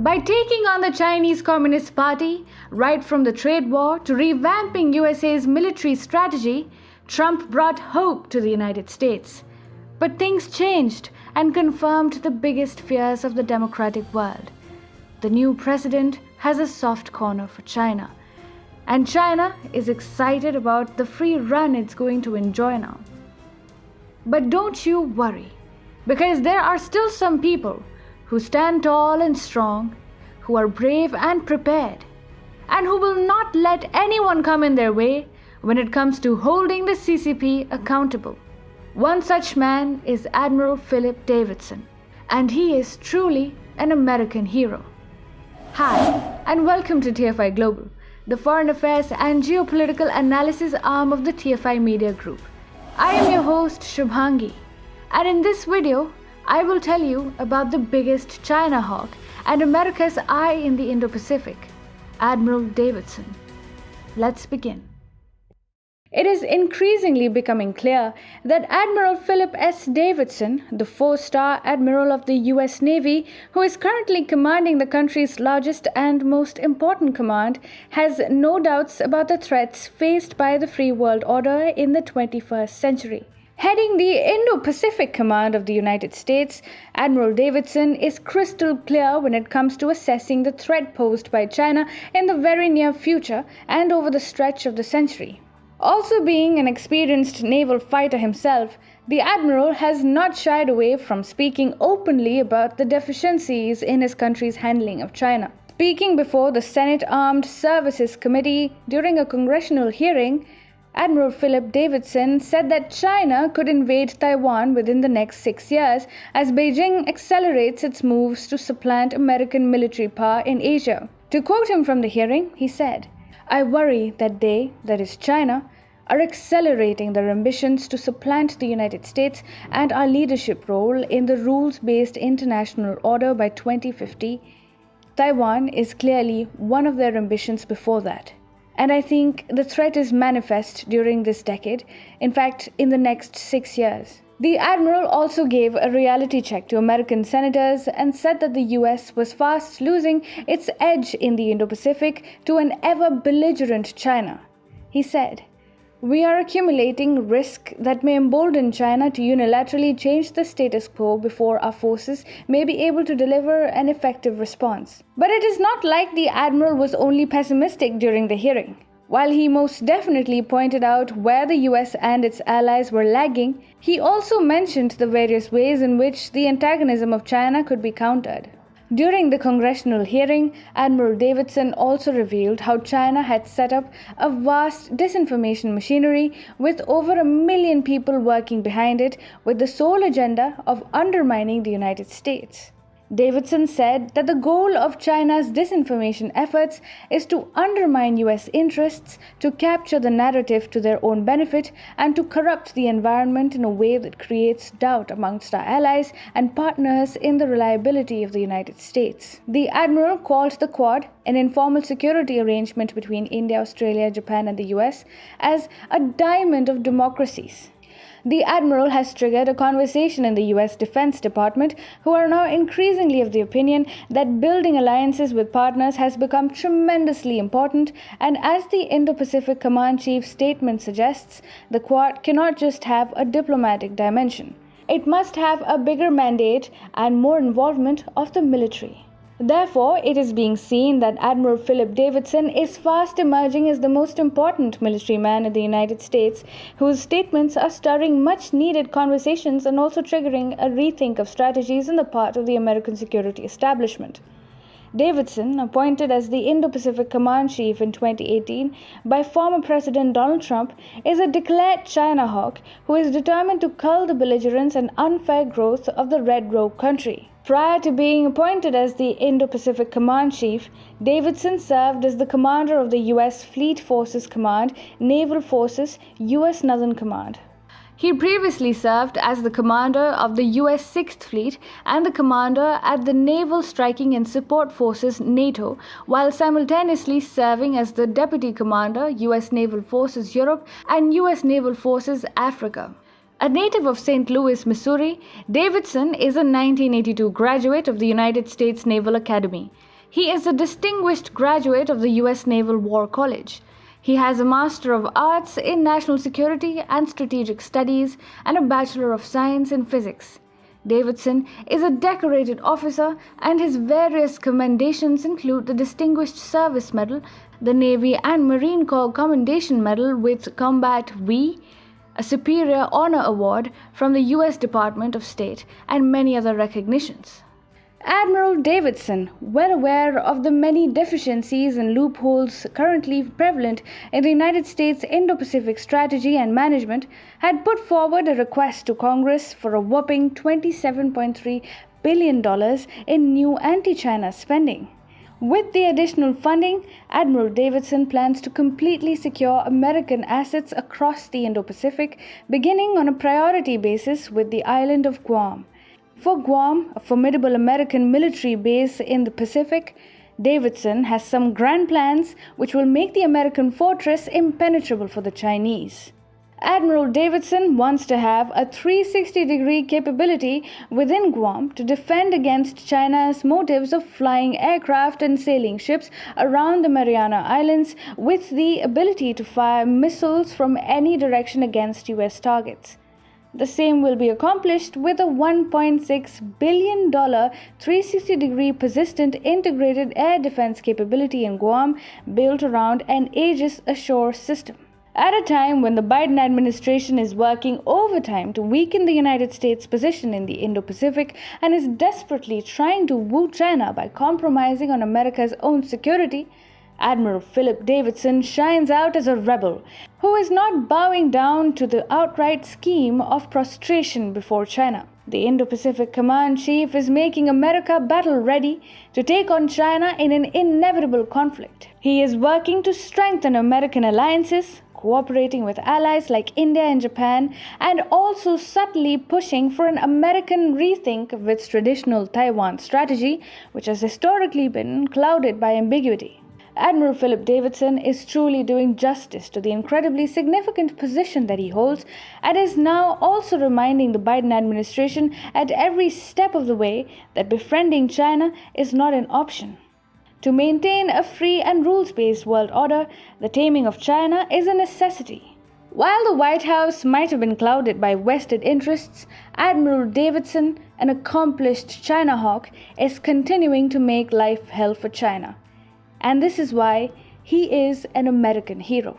By taking on the Chinese Communist Party, right from the trade war to revamping USA's military strategy, Trump brought hope to the United States. But things changed and confirmed the biggest fears of the democratic world. The new president has a soft corner for China, and China is excited about the free run it's going to enjoy now. But don't you worry, because there are still some people who stand tall and strong, who are brave and prepared, and who will not let anyone come in their way when it comes to holding the CCP accountable. One such man is Admiral Philip Davidson, and he is truly an American hero. Hi, and welcome to TFI Global, the foreign affairs and geopolitical analysis arm of the TFI Media Group. I am your host Shubhangi, and in this video, I will tell you about the biggest China hawk and America's eye in the Indo-Pacific, Admiral Davidson. Let's begin. It is increasingly becoming clear that Admiral Philip S. Davidson, the four-star Admiral of the U.S. Navy, who is currently commanding the country's largest and most important command, has no doubts about the threats faced by the free world order in the 21st century. Heading the Indo-Pacific Command of the United States, Admiral Davidson is crystal clear when it comes to assessing the threat posed by China in the very near future and over the stretch of the century. Also being an experienced naval fighter himself, the Admiral has not shied away from speaking openly about the deficiencies in his country's handling of China. Speaking before the Senate Armed Services Committee during a congressional hearing, Admiral Philip Davidson said that China could invade Taiwan within the next 6 years as Beijing accelerates its moves to supplant American military power in Asia. To quote him from the hearing, he said, "I worry that they, that is China, are accelerating their ambitions to supplant the United States and our leadership role in the rules-based international order by 2050. Taiwan is clearly one of their ambitions before that. And I think the threat is manifest during this decade, in fact, in the next 6 years. The Admiral also gave a reality check to American senators and said that the US was fast losing its edge in the Indo-Pacific to an ever-belligerent China. He said, "We are accumulating risk that may embolden China to unilaterally change the status quo before our forces may be able to deliver an effective response." But it is not like the Admiral was only pessimistic during the hearing. While he most definitely pointed out where the US and its allies were lagging, he also mentioned the various ways in which the antagonism of China could be countered. During the congressional hearing, Admiral Davidson also revealed how China had set up a vast disinformation machinery with over 1 million people working behind it with the sole agenda of undermining the United States. Davidson said that the goal of China's disinformation efforts is to undermine US interests, to capture the narrative to their own benefit, and to corrupt the environment in a way that creates doubt amongst our allies and partners in the reliability of the United States. The Admiral called the Quad, an informal security arrangement between India, Australia, Japan, and the US, as a diamond of democracies. The Admiral has triggered a conversation in the US Defense Department, who are now increasingly of the opinion that building alliances with partners has become tremendously important, and as the Indo-Pacific Command Chief's statement suggests, the Quad cannot just have a diplomatic dimension. It must have a bigger mandate and more involvement of the military. Therefore, it is being seen that Admiral Philip Davidson is fast emerging as the most important military man in the United States, whose statements are stirring much-needed conversations and also triggering a rethink of strategies on the part of the American security establishment. Davidson, appointed as the Indo-Pacific Command Chief in 2018 by former President Donald Trump, is a declared China hawk who is determined to cull the belligerence and unfair growth of the Red Rogue country. Prior to being appointed as the Indo-Pacific Command Chief, Davidson served as the commander of the U.S. Fleet Forces Command, Naval Forces, U.S. Northern Command. He previously served as the commander of the U.S. 6th Fleet and the commander at the Naval Striking and Support Forces NATO, while simultaneously serving as the deputy commander, U.S. Naval Forces Europe and U.S. Naval Forces Africa. A native of St. Louis, Missouri, Davidson is a 1982 graduate of the United States Naval Academy. He is a distinguished graduate of the U.S. Naval War College. He has a Master of Arts in National Security and Strategic Studies and a Bachelor of Science in Physics. Davidson is a decorated officer, and his various commendations include the Distinguished Service Medal, the Navy and Marine Corps Commendation Medal with Combat V, a Superior Honor Award from the U.S. Department of State, and many other recognitions. Admiral Davidson, well aware of the many deficiencies and loopholes currently prevalent in the United States Indo-Pacific strategy and management, had put forward a request to Congress for a whopping $27.3 billion in new anti-China spending. With the additional funding, Admiral Davidson plans to completely secure American assets across the Indo-Pacific, beginning on a priority basis with the island of Guam. For Guam, a formidable American military base in the Pacific, Davidson has some grand plans which will make the American fortress impenetrable for the Chinese. Admiral Davidson wants to have a 360-degree capability within Guam to defend against China's motives of flying aircraft and sailing ships around the Mariana Islands, with the ability to fire missiles from any direction against U.S. targets. The same will be accomplished with a $1.6 billion 360-degree persistent integrated air defense capability in Guam built around an Aegis Ashore system. At a time when the Biden administration is working overtime to weaken the United States' position in the Indo-Pacific and is desperately trying to woo China by compromising on America's own security, Admiral Philip Davidson shines out as a rebel who is not bowing down to the outright scheme of prostration before China. The Indo-Pacific Command Chief is making America battle-ready to take on China in an inevitable conflict. He is working to strengthen American alliances, cooperating with allies like India and Japan, and also subtly pushing for an American rethink of its traditional Taiwan strategy, which has historically been clouded by ambiguity. Admiral Philip Davidson is truly doing justice to the incredibly significant position that he holds, and is now also reminding the Biden administration at every step of the way that befriending China is not an option. To maintain a free and rules-based world order, the taming of China is a necessity. While the White House might have been clouded by vested interests, Admiral Davidson, an accomplished China hawk, is continuing to make life hell for China. And this is why he is an American hero.